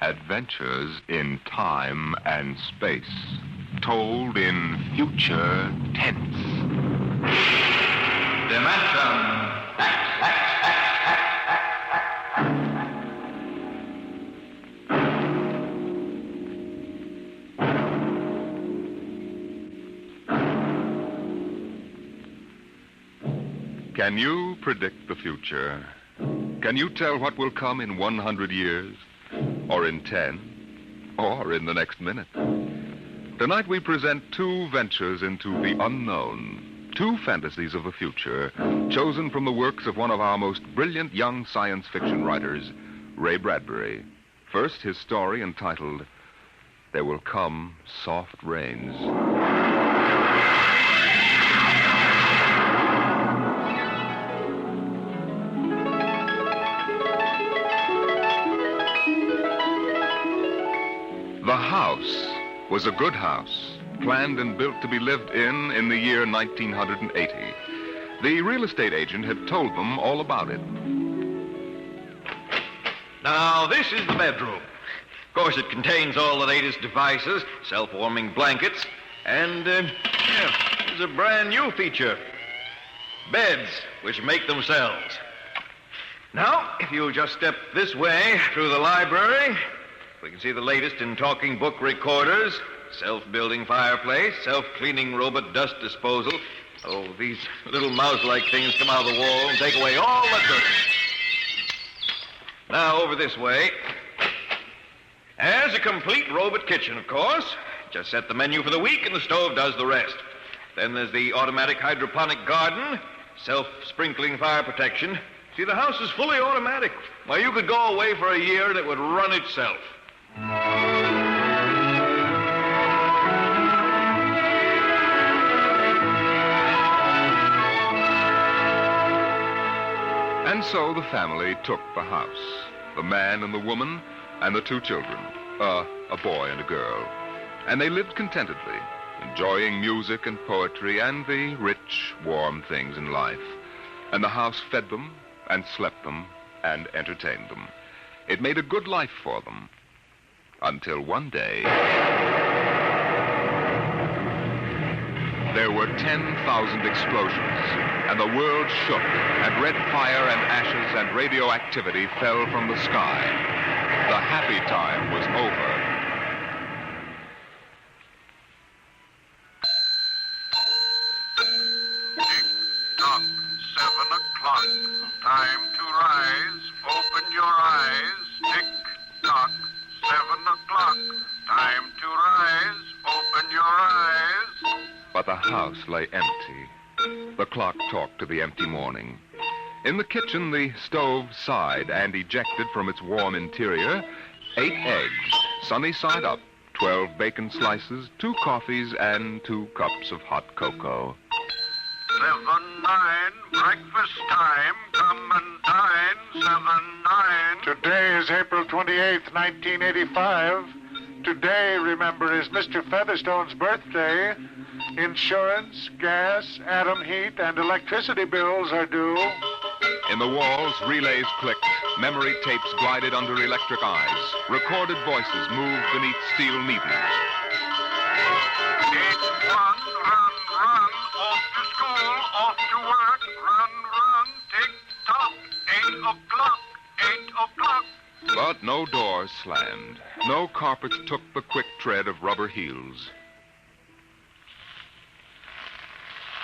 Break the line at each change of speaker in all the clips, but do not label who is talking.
Adventures in time and space, told in future tense. Dimension Can you predict the future? Can you tell what will come in 100 years? Or in 10? Or in the next minute? Tonight we present two ventures into the unknown. Two fantasies of the future, chosen from the works of one of our most brilliant young science fiction writers, Ray Bradburry. First, his story entitled, There Will Come Soft Rains. The house was a good house, planned and built to be lived in the year 1980. The real estate agent had told them all about it.
Now, this is the bedroom. Of course, it contains all the latest devices, self-warming blankets, and, there's a brand new feature. Beds, which make themselves. Now, if you'll just step this way through the library, we can see the latest in talking book recorders, self-building fireplace, self-cleaning robot dust disposal. Oh, these little mouse-like things come out of the wall and take away all the dirt. Now, over this way. There's a complete robot kitchen, of course. Just set the menu for the week and the stove does the rest. Then there's the automatic hydroponic garden, self-sprinkling fire protection. See, the house is fully automatic. Well, you could go away for a year and it would run itself.
And so the family took the house, the man and the woman and the two children, a boy and a girl. And they lived contentedly, enjoying music and poetry and the rich, warm things in life. And the house fed them and slept them and entertained them. It made a good life for them. Until one day, there were 10,000 explosions, and the world shook, and red fire and ashes and radioactivity fell from the sky. The happy time was over.
Tick-tock, 7 o'clock. Time to rise. Open your eyes. Tick-tock, 7 o'clock. Time to rise. Open your eyes.
But the house lay empty. The clock talked to the empty morning. In the kitchen, the stove sighed and ejected from its warm interior 8 eggs, sunny side up, 12 bacon slices, 2 coffees, and 2 cups of hot cocoa.
7-9, breakfast time. Come and dine. 7-9.
Today is April 28th, 1985. Today, remember, is Mr. Featherstone's birthday. Insurance, gas, atom heat, and electricity bills are due.
In the walls, relays clicked, memory tapes glided under electric eyes, recorded voices moved beneath steel needles.
8-1, run, run. Off to school, off to work. Run, run. Tick-tock, 8 o'clock, 8 o'clock.
But no doors slammed. No carpets took the quick tread of rubber heels.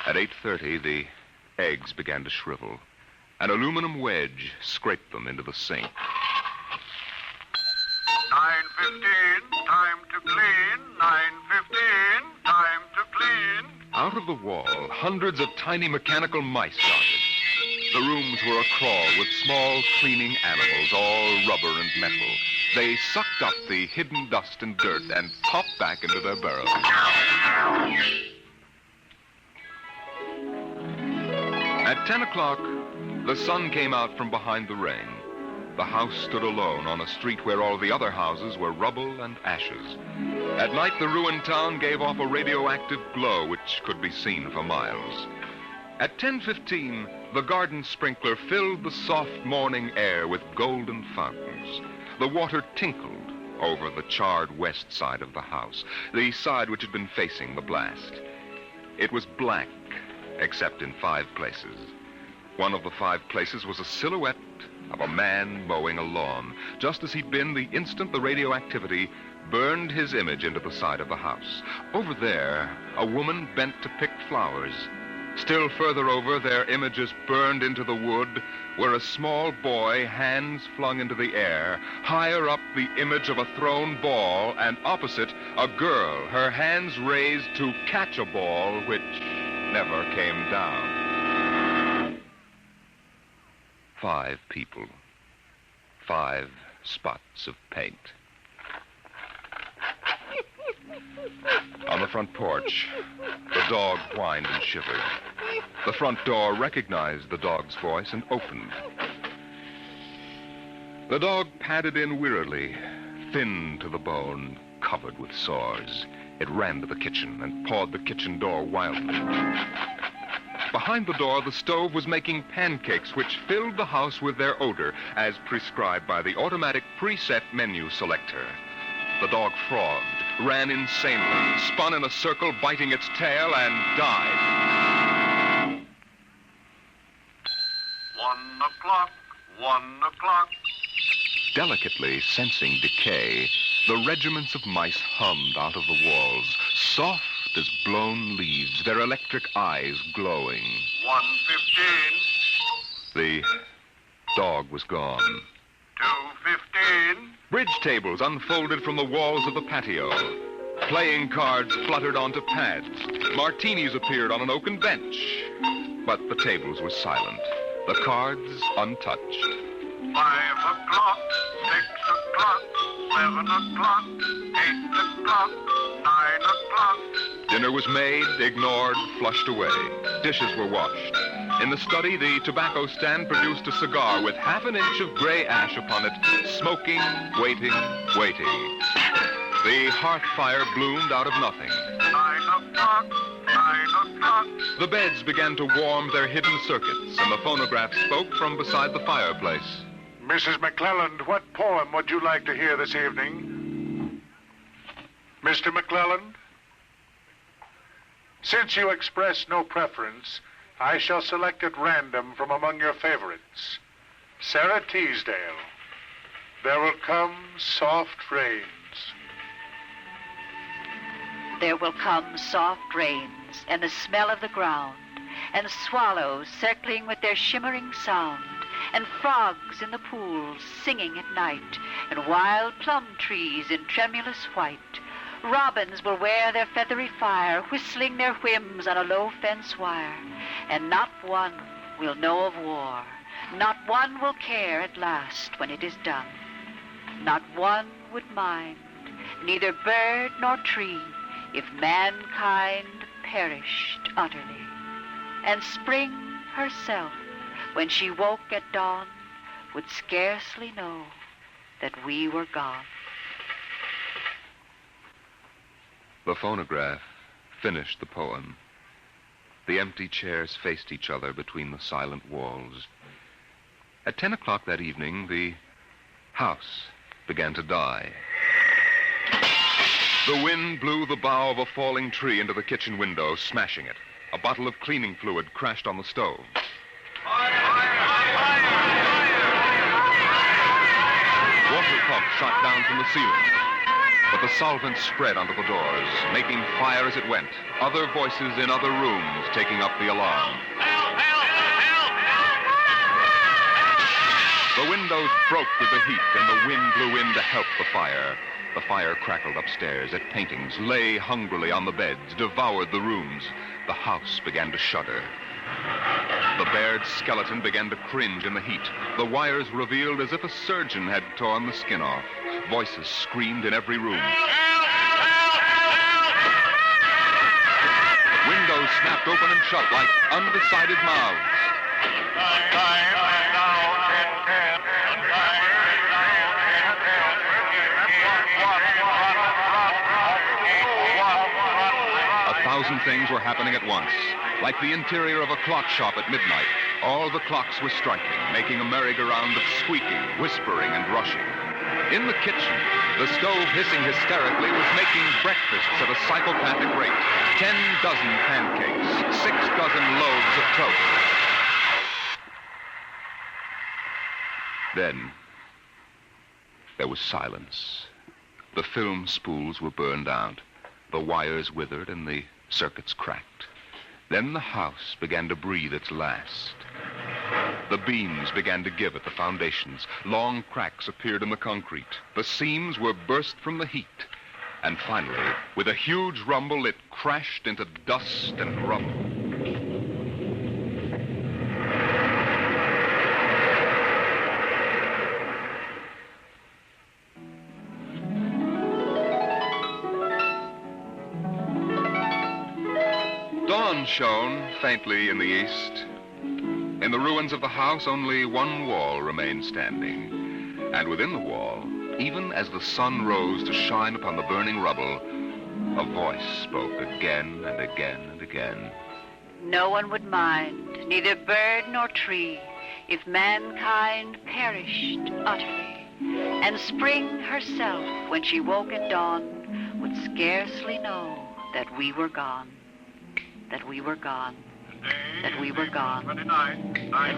At 8:30, the eggs began to shrivel. An aluminum wedge scraped them into the sink.
9:15, time to clean. 9:15, time to clean.
Out of the wall, hundreds of tiny mechanical mice darted. The rooms were acrawl with small cleaning animals, all rubber and metal. They sucked up the hidden dust and dirt and popped back into their burrows. At 10 o'clock, the sun came out from behind the rain. The house stood alone on a street where all the other houses were rubble and ashes. At night, the ruined town gave off a radioactive glow which could be seen for miles. At 10:15, the garden sprinkler filled the soft morning air with golden fountains. The water tinkled, over the charred west side of the house, the side which had been facing the blast. It was black, except in 5 places. One of the 5 places was a silhouette of a man mowing a lawn, just as he'd been the instant the radioactivity burned his image into the side of the house. Over there, a woman bent to pick flowers. Still further over, their images burned into the wood, where a small boy, hands flung into the air. Higher up, the image of a thrown ball, and opposite, a girl, her hands raised to catch a ball which never came down. 5 people. 5 spots of paint. On the front porch, the dog whined and shivered. The front door recognized the dog's voice and opened. The dog padded in wearily, thin to the bone, covered with sores. It ran to the kitchen and pawed the kitchen door wildly. Behind the door, the stove was making pancakes which filled the house with their odor, as prescribed by the automatic preset menu selector. The dog frothed, ran insanely, spun in a circle, biting its tail, and died.
1 o'clock, 1 o'clock.
Delicately sensing decay, the regiments of mice hummed out of the walls, soft as blown leaves, their electric eyes glowing.
1:15.
The dog was gone.
2:15.
Bridge tables unfolded from the walls of the patio. Playing cards fluttered onto pads. Martinis appeared on an oaken bench. But the tables were silent, the cards untouched.
5 o'clock, 6 o'clock, 7 o'clock, 8 o'clock, 9 o'clock.
Dinner was made, ignored, flushed away. Dishes were washed. In the study, the tobacco stand produced a cigar with half an inch of gray ash upon it, smoking, waiting, waiting. The hearth fire bloomed out of nothing.
9 o'clock, 9 o'clock.
The beds began to warm their hidden circuits, and the phonograph spoke from beside the fireplace.
Mrs. McClelland, what poem would you like to hear this evening? Mr. McClelland? Since you express no preference, I shall select at random from among your favorites. Sarah Teasdale, There Will Come Soft Rains.
There will come soft rains, and the smell of the ground, and swallows circling with their shimmering sound, and frogs in the pools singing at night, and wild plum trees in tremulous white. Robins will wear their feathery fire, whistling their whims on a low fence wire, and not one will know of war. Not one will care at last when it is done. Not one would mind, neither bird nor tree, if mankind perished utterly. And spring herself, when she woke at dawn, would scarcely know that we were gone.
The phonograph finished the poem. The empty chairs faced each other between the silent walls. At 10 o'clock that evening, the house began to die. The wind blew the bough of a falling tree into the kitchen window, smashing it. A bottle of cleaning fluid crashed on the stove. Water pumps shot down from the ceiling. But the solvent spread onto the doors, making fire as it went. Other voices in other rooms taking up the alarm.
Help! Help! Help!
The windows broke with the heat, and the wind blew in to help the fire. The fire crackled upstairs at paintings, lay hungrily on the beds, devoured the rooms. The house began to shudder. The bared skeleton began to cringe in the heat. The wires revealed as if a surgeon had torn the skin off. Voices screamed in every room. Windows snapped open and shut like undecided mouths.
Time now, 10:10.
1,000 things were happening at once, like the interior of a clock shop at midnight. All the clocks were striking, making a merry-go-round of squeaking, whispering, and rushing. In the kitchen, the stove hissing hysterically was making breakfasts at a psychopathic rate. 10 dozen pancakes, 6 dozen loaves of toast. Then, there was silence. The film spools were burned out. The wires withered and the circuits cracked. Then the house began to breathe its last. The beams began to give at the foundations. Long cracks appeared in the concrete. The seams were burst from the heat. And finally, with a huge rumble, it crashed into dust and rubble. Dawn shone faintly in the east. In the ruins of the house, only one wall remained standing. And within the wall, even as the sun rose to shine upon the burning rubble, a voice spoke again and again and again.
No one would mind, neither bird nor tree, if mankind perished utterly. And spring herself, when she woke at dawn, would scarcely know that we were gone. That we were gone. That we were gone. That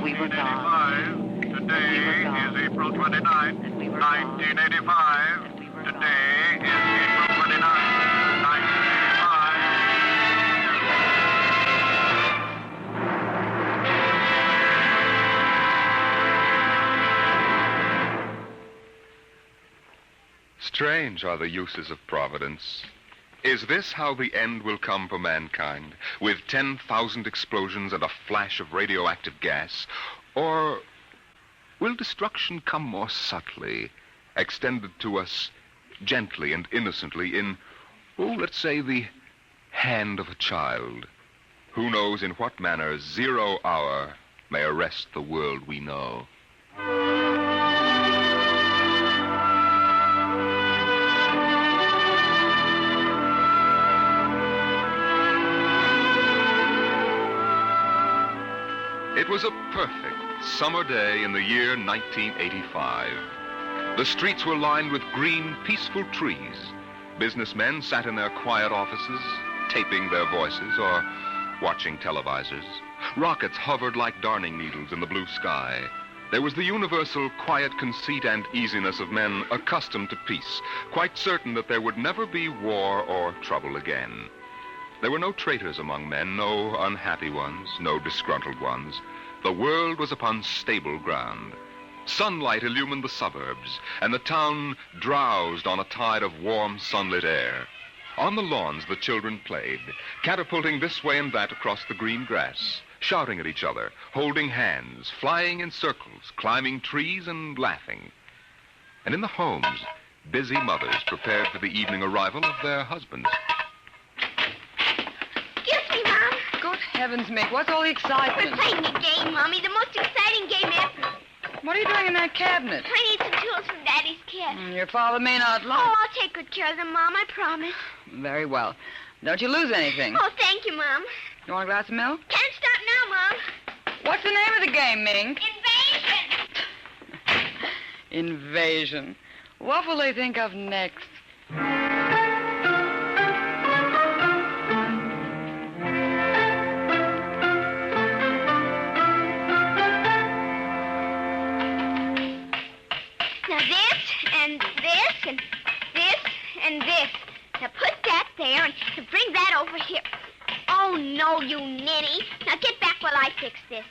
we were gone.
Today is April 29th, 1985. Today is April 29th, 1985.
Strange are the uses of Providence. Is this how the end will come for mankind, with 10,000 explosions and a flash of radioactive gas? Or will destruction come more subtly, extended to us gently and innocently in, let's say, the hand of a child? Who knows in what manner 0 hour may arrest the world we know? It was a perfect summer day in the year 1985. The streets were lined with green, peaceful trees. Businessmen sat in their quiet offices, taping their voices or watching televisors. Rockets hovered like darning needles in the blue sky. There was the universal quiet conceit and easiness of men accustomed to peace, quite certain that there would never be war or trouble again. There were no traitors among men, no unhappy ones, no disgruntled ones. The world was upon stable ground. Sunlight illumined the suburbs, and the town drowsed on a tide of warm, sunlit air. On the lawns, the children played, catapulting this way and that across the green grass, shouting at each other, holding hands, flying in circles, climbing trees, and laughing. And in the homes, busy mothers prepared for the evening arrival of their husbands.
Heavens, Mick, what's all the excitement?
We're playing a game, Mommy, the most exciting game ever.
What are you doing in that cabinet?
I need some tools from Daddy's kit.
Your father may not like...
Oh, I'll take good care of them, Mom, I promise.
Very well. Don't you lose anything.
Oh, thank you, Mom.
You want a glass of milk?
Can't stop now, Mom.
What's the name of the game, Mink?
Invasion.
Invasion. What will they think of next?
Bring that over here. Oh, no, you ninny. Now get back while I fix this.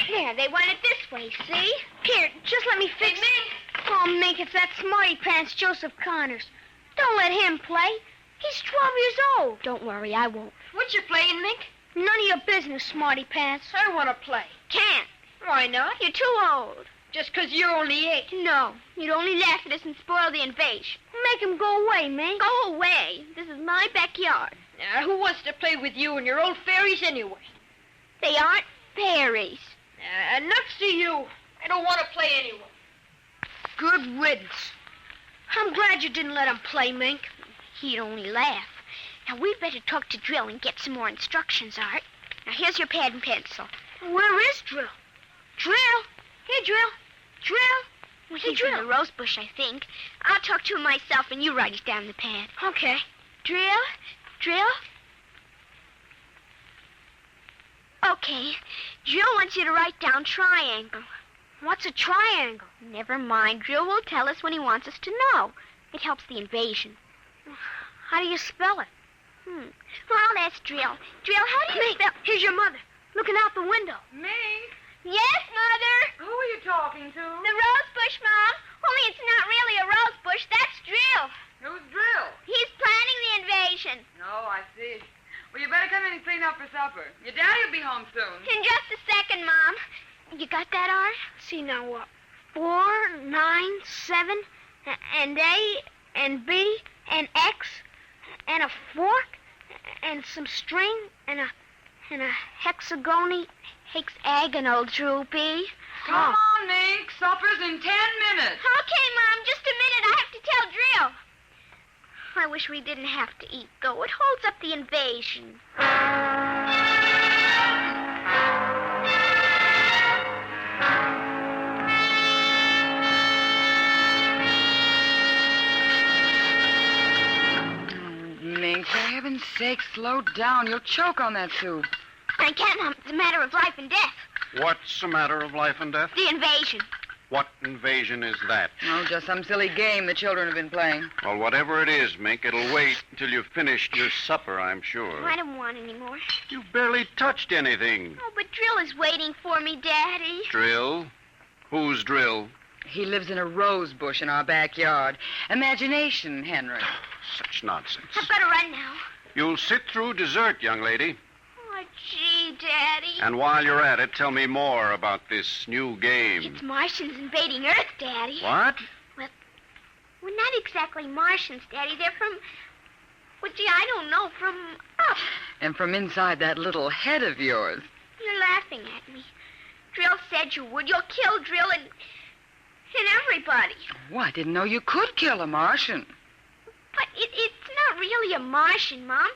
There, they want it this way, see? Here, just let me fix it. Oh, Mink, it's that smarty pants Joseph Connors. Don't let him play. He's 12 years old. Don't worry, I won't.
What you playing, Mink?
None of your business, smarty pants.
I want to play.
Can't.
Why not?
You're too old.
Just 'cause you're only 8.
No, you'd only laugh at us and spoil the invasion. Make him go away, Mink. Go away. This is my backyard.
Now, who wants to play with you and your old fairies anyway?
They aren't fairies.
Nuts to you. I don't want to play anyway.
Good riddance. I'm glad you didn't let him play, Mink. He'd only laugh. Now, we'd better talk to Drill and get some more instructions, Art. Now, here's your pad and pencil. Where is Drill? Drill? Hey, Drill. Drill? Well, he's in the rose bush, I think. I'll talk to him myself, and you write it down the pad. Okay. Drill? Drill? Okay. Drill wants you to write down triangle. What's a triangle? Never mind. Drill will tell us when he wants us to know. It helps the invasion. How do you spell it? Well, I'll ask Drill. Drill, how do you spell... Here's your mother, looking out the window.
Mink?
Yes, Mother?
Who are you talking to?
The rose bush, Mom. Only it's not really a rose bush. That's Drill.
Who's Drill?
He's planning the invasion.
Oh, I see. Well, you better come in and clean up for supper. Your daddy will be home soon.
In just a second, Mom. You got that, Art? See, now what? 4, 9, 7, and A, and B, and X, and a fork, and some string, and a hexagonal droopy.
Come on, Mink. Supper's in 10 minutes.
Okay, Mom, just a minute. I have to tell Drill. I wish we didn't have to eat, though. It holds up the invasion.
Mink, for heaven's sake, slow down. You'll choke on that soup.
I can't, Mom. It's a matter of life and death.
What's a matter of life and death?
The invasion.
What invasion is that?
Oh, just some silly game the children have been playing.
Well, whatever it is, Mink, it'll wait until you've finished your supper, I'm sure.
I don't want any more.
You've barely touched anything.
Oh, but Drill is waiting for me, Daddy.
Drill? Who's Drill?
He lives in a rose bush in our backyard. Imagination, Henry.
Such nonsense.
I've got to run now.
You'll sit through dessert, young lady.
Oh, gee, Daddy.
And while you're at it, tell me more about this new game.
It's Martians invading Earth, Daddy.
What?
Well, not exactly Martians, Daddy. They're from... Well, gee, I don't know. From up.
And from inside that little head of yours.
You're laughing at me. Drill said you would. You'll kill Drill and everybody.
Oh, I didn't know you could kill a Martian.
But it's not really a Martian, Mom.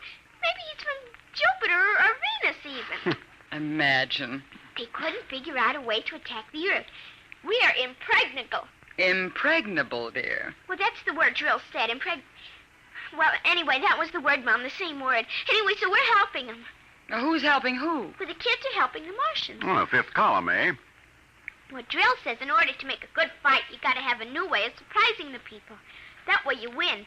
Maybe he's from Jupiter or Venus, even.
Imagine.
They couldn't figure out a way to attack the Earth. We are impregnable.
Impregnable, dear.
Well, that's the word Drill said, Well, anyway, that was the word, Mom, the same word. Anyway, so we're helping them.
Now, who's helping who?
Well, the kids are helping the Martians.
Oh, fifth column, eh?
Well, Drill says in order to make a good fight, you got to have a new way of surprising the people. That way you win.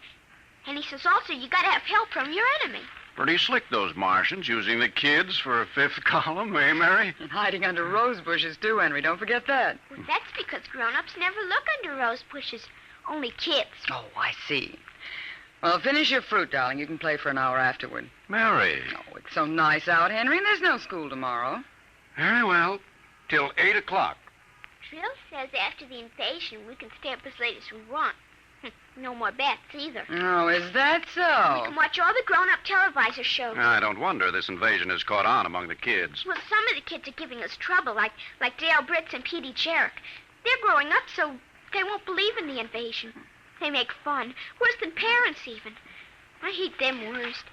And he says also you got to have help from your enemy.
Pretty slick, those Martians, using the kids for a fifth column, eh, Mary?
And hiding under rose bushes, too, Henry. Don't forget that.
Well, that's because grown-ups never look under rose bushes. Only kids.
Oh, I see. Well, finish your fruit, darling. You can play for an hour afterward.
Mary.
Oh, it's so nice out, Henry, and there's no school tomorrow.
Very well. Till 8 o'clock.
Drill says after the invasion we can stay up as late as we want. No more bets, either.
Oh, is that
We
so?
can watch all the grown-up televisor shows.
I don't wonder this invasion has caught on among the kids.
Well, some of the kids are giving us trouble, like Dale Britz and Petey Jarrett. They're growing up, so they won't believe in the invasion. They make fun, worse than parents, even. I hate them worst.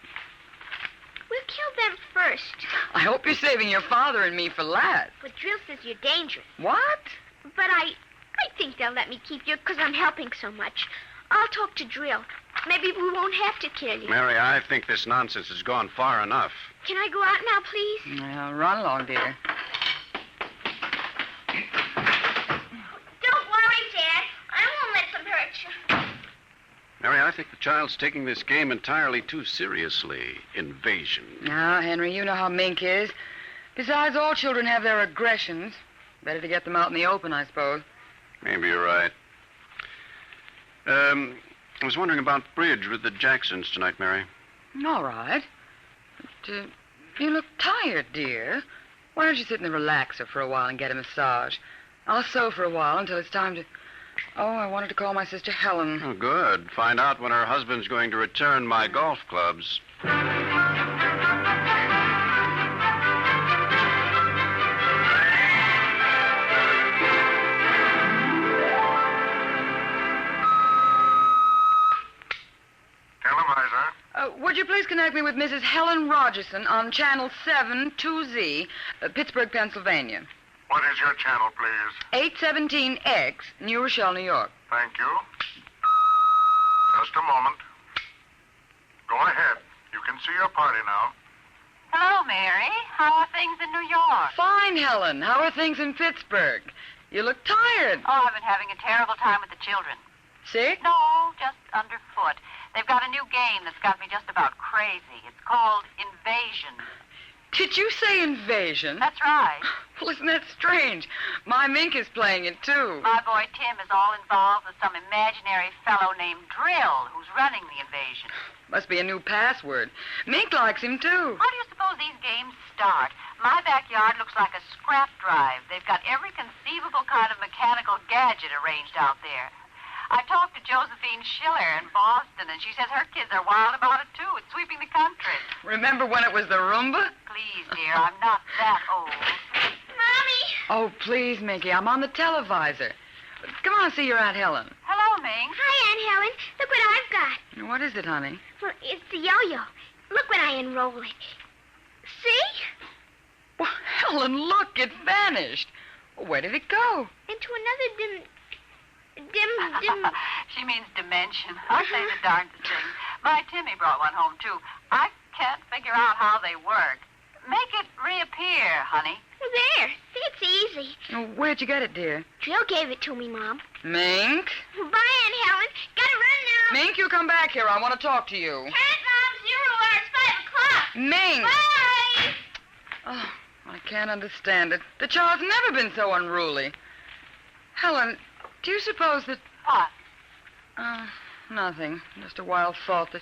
We'll kill them first.
I hope you're saving your father and me for last.
But Drill says you're dangerous.
What?
But I think they'll let me keep you because I'm helping so much. I'll talk to Drill. Maybe we won't have to kill you.
Mary, I think this nonsense has gone far enough.
Can I go out now, please?
Well, run along, dear.
Don't worry, Dad. I won't let them hurt you.
Mary, I think the child's taking this game entirely too seriously. Invasion.
Now, Henry, you know how Mink is. Besides, all children have their aggressions. Better to get them out in the open, I suppose.
Maybe you're right. I was wondering about bridge with the Jacksons tonight, Mary.
All right. But, you look tired, dear. Why don't you sit in the relaxer for a while and get a massage? I'll sew for a while until it's time to... Oh, I wanted to call my sister Helen.
Oh, good. Find out when her husband's going to return my golf clubs.
Televisor.
Would you please connect me with Mrs. Helen Rogerson on Channel 72Z, Pittsburgh, Pennsylvania.
What is your channel, please?
817X, New Rochelle, New York.
Thank you. Just a moment. Go ahead. You can see your party now.
Hello, Mary. How are things in New York?
Fine, Helen. How are things in Pittsburgh? You look tired.
Oh, I've been having a terrible time with the children.
Sick?
No, just underfoot. They've got a new game that's got me just about crazy. It's called Invasion.
Did you say invasion?
That's right.
Well, isn't that strange? My Mink is playing it, too.
My boy Tim is all involved with some imaginary fellow named Drill who's running the invasion.
Must be a new password. Mink likes him, too.
How do you suppose these games start? My backyard looks like a scrap drive. They've got every conceivable kind of mechanical gadget arranged out there. I talked to Josephine Schiller in Boston, and she says her kids are wild about it, too. It's sweeping the country.
Remember when it was the Roomba?
Please, dear, I'm not that old.
Mommy!
Oh, please, Minky, I'm on the televisor. Come on, see your Aunt Helen.
Hello, Ming.
Hi, Aunt Helen. Look what I've got.
What is it, honey?
Well, it's the yo-yo. Look when I unroll it. See?
Well, Helen, look, it vanished. Where did it go?
Into another dim...
She means dimension. I say the darndest thing. My Timmy brought one home, too. I can't figure out how they work. Make it reappear, honey.
There. See, it's easy.
Oh, where'd you get it, dear?
Jill gave it to me, Mom.
Mink?
Bye, Aunt Helen. Gotta run now.
Mink, you come back here. I want to talk to you.
Can't, Mom. 0 hours, 5 o'clock.
Mink!
Bye!
Oh, I can't understand it. The child's never been so unruly. Helen, do you suppose that...
What?
Nothing. Just a wild thought that...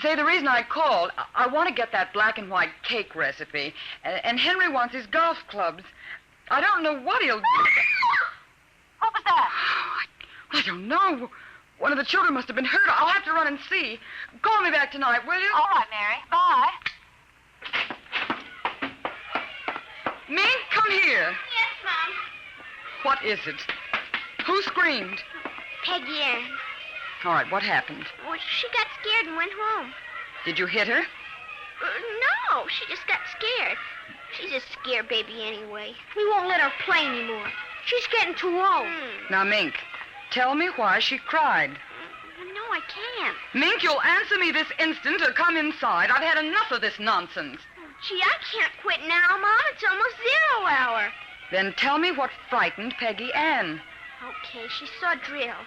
Say, the reason I called, I want to get that black and white cake recipe, and Henry wants his golf clubs. I don't know what he'll do.
What was that?
I don't know. One of the children must have been hurt. I'll have to run and see. Call me back tonight, will you?
All right, Mary. Bye.
Mink, come here.
Yes, Mom.
What is it? Who screamed?
Peggy Ann.
All right, what happened?
Well, she got scared and went home.
Did you hit her?
No, she just got scared. She's a scared baby anyway. We won't let her play anymore. She's getting too old.
Now, Mink, tell me why she cried.
No, I can't.
Mink, you'll answer me this instant or come inside. I've had enough of this nonsense.
Gee, I can't quit now, Mom. It's almost 0 hour.
Then tell me what frightened Peggy Ann.
Okay, she saw Drill.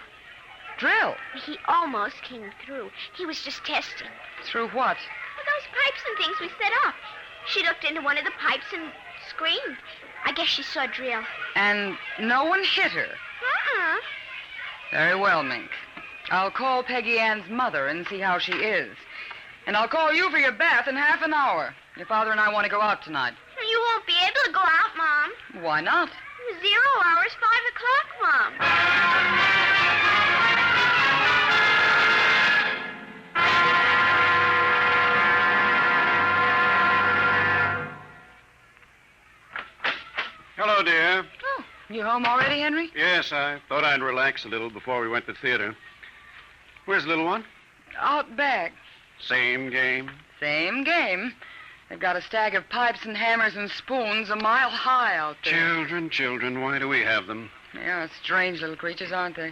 Drill?
He almost came through. He was just testing.
Through what?
Well, those pipes and things we set up. She looked into one of the pipes and screamed. I guess she saw Drill.
And no one hit her? Very well, Mink. I'll call Peggy Ann's mother and see how she is. And I'll call you for your bath in half an hour. Your father and I want to go out tonight.
You won't be able to go out, Mom.
Why not?
0 hours, 5 o'clock, Mom.
Hello, dear.
Oh, you home already, Henry?
Yes, I thought I'd relax a little before we went to theater. Where's the little one?
Out back.
Same game?
Same game. They've got a stack of pipes and hammers and spoons a mile high out there.
Children, why do we have them?
Yeah, strange little creatures, aren't they?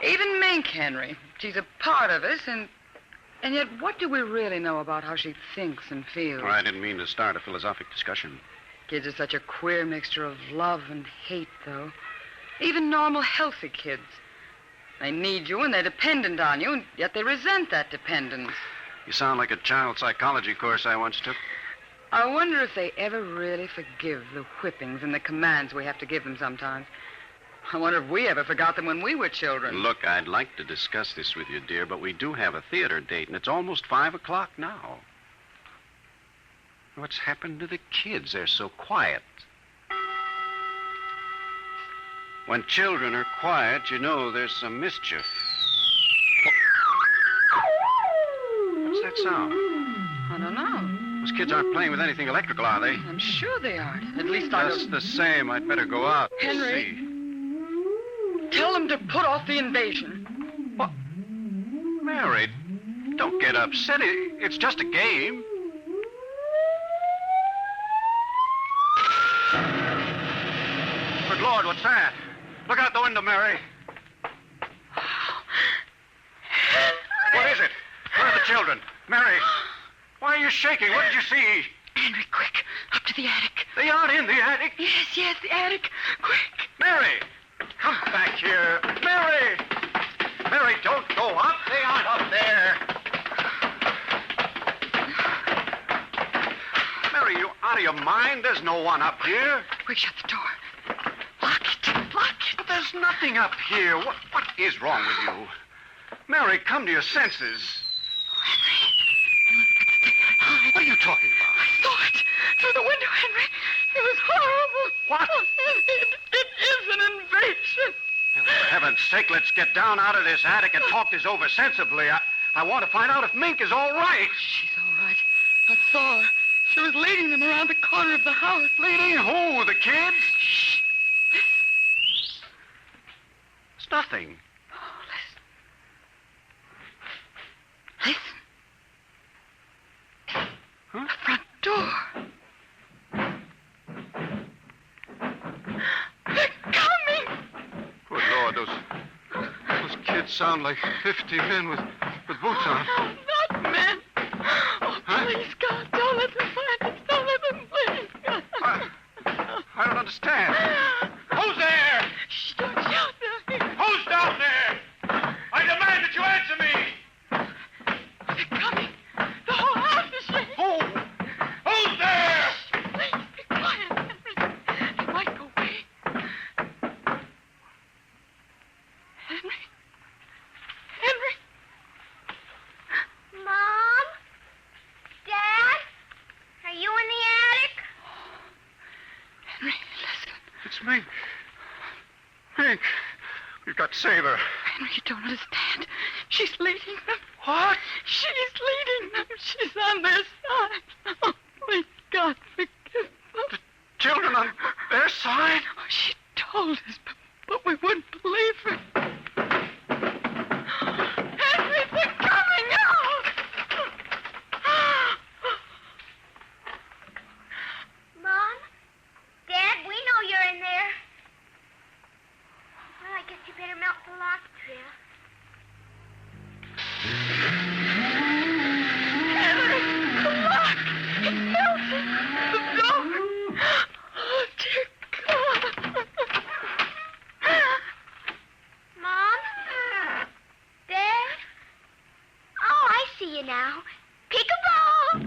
Even Mink, Henry. She's a part of us, and yet what do we really know about how she thinks and feels?
Well, I didn't mean to start a philosophic discussion.
Kids are such a queer mixture of love and hate, though. Even normal, healthy kids. They need you and they're dependent on you, and yet they resent that dependence.
You sound like a child psychology course I once took.
I wonder if they ever really forgive the whippings and the commands we have to give them sometimes. I wonder if we ever forgot them when we were children.
Look, I'd like to discuss this with you, dear, but we do have a theater date, and it's almost 5 o'clock now. What's happened to the kids? They're so quiet. When children are quiet, you know there's some mischief. What's that sound?
I don't know.
Those kids aren't playing with anything electrical, are they?
I'm sure they aren't. At least I
Just
don't...
the same, I'd better go out and
Henry.
see.
Tell them to put off the invasion.
What? Mary, Don't get upset. It's just a game. Good Lord, what's that? Look out the window, Mary. What is it? Where are the children? Mary, why are you shaking? What did you see?
Henry, quick. Up to the attic.
They aren't in the attic.
Yes, the attic. Quick.
Mary, come back here. Mary! Mary, don't go up. They aren't up there. Mary, you out of your mind? There's no one up here.
Quick, shut the door. Lock it.
But there's nothing up here. What is wrong with you? Mary, come to your senses.
Henry.
What are you talking about?
I saw it through the window, Henry. It was horrible.
What?
It is an invasion.
Well, for heaven's sake, let's get down out of this attic and talk this over sensibly. I want to find out if Mink is all right.
She's all right. I saw her. She was leading them around the corner of the house.
Leading who? The kids?
Shh.
It's nothing.
Oh, listen.
Huh?
The front door. They're coming.
Good Lord, those kids sound like 50 men with boots on.
Oh, not men. Oh, please, God, don't let them find us. Don't let them, please, God.
I don't understand. Who's there?
Shh, don't shout down here.
Who's down there? I demand that you answer me.
They're coming. The whole house is shaking.
Who? Who's there?
Please, be quiet, Henry. They might go away. Henry.
Mom? Dad? Are you in the attic?
Henry, listen.
It's Mink. Mink, we've got to save her.
Henry, you don't understand. She's leading them.
What?
She's leading them. She's on their side. Oh, please, God, forgive them.
The children on their side?
Oh, she told us, but we wouldn't believe her. Henry, they're coming out!
Mom? Dad, we know you're in there. Well, I guess you better melt the lock, Trill.
Henry, the lock! It's melting! The door! Oh, dear God!
Mom? Dad? Oh, I see you now. Peek-a-boo!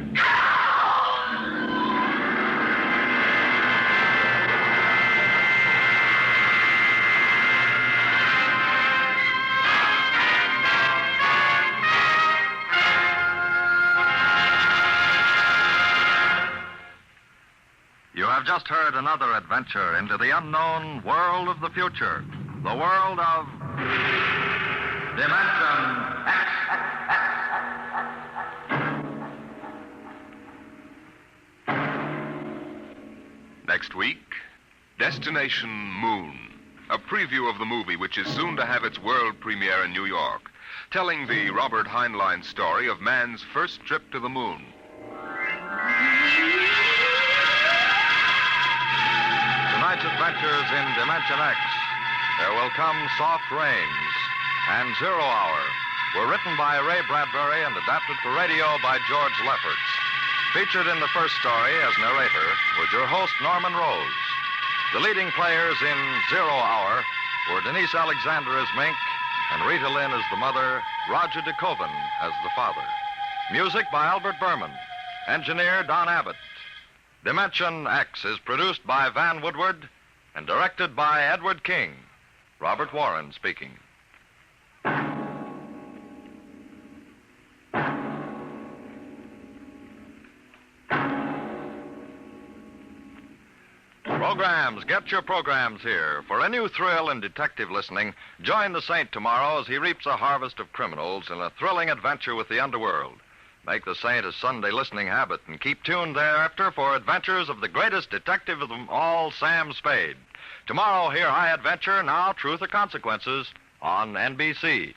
You have just heard another adventure into the unknown world of the future. The world of Dimension X.
Next week, Destination Moon, a preview of the movie which is soon to have its world premiere in New York, telling the Robert Heinlein story of man's first trip to the moon.
Tonight's adventures in Dimension X, There Will Come Soft Rains, and 0 Hour were written by Ray Bradburry and adapted for radio by George Lefferts. Featured in the first story as narrator was your host, Norman Rose. The leading players in 0 Hour were Denise Alexander as Mink and Rita Lynn as the mother, Roger DeKoven as the father. Music by Albert Berman. Engineer Don Abbott. Dimension X is produced by Van Woodward and directed by Edward King. Robert Warren speaking. Programs. Get your programs here. For a new thrill in detective listening, join the Saint tomorrow as he reaps a harvest of criminals in a thrilling adventure with the underworld. Make the Saint a Sunday listening habit and keep tuned thereafter for adventures of the greatest detective of them all, Sam Spade. Tomorrow, hear High Adventure, Now Truth or Consequences on NBC.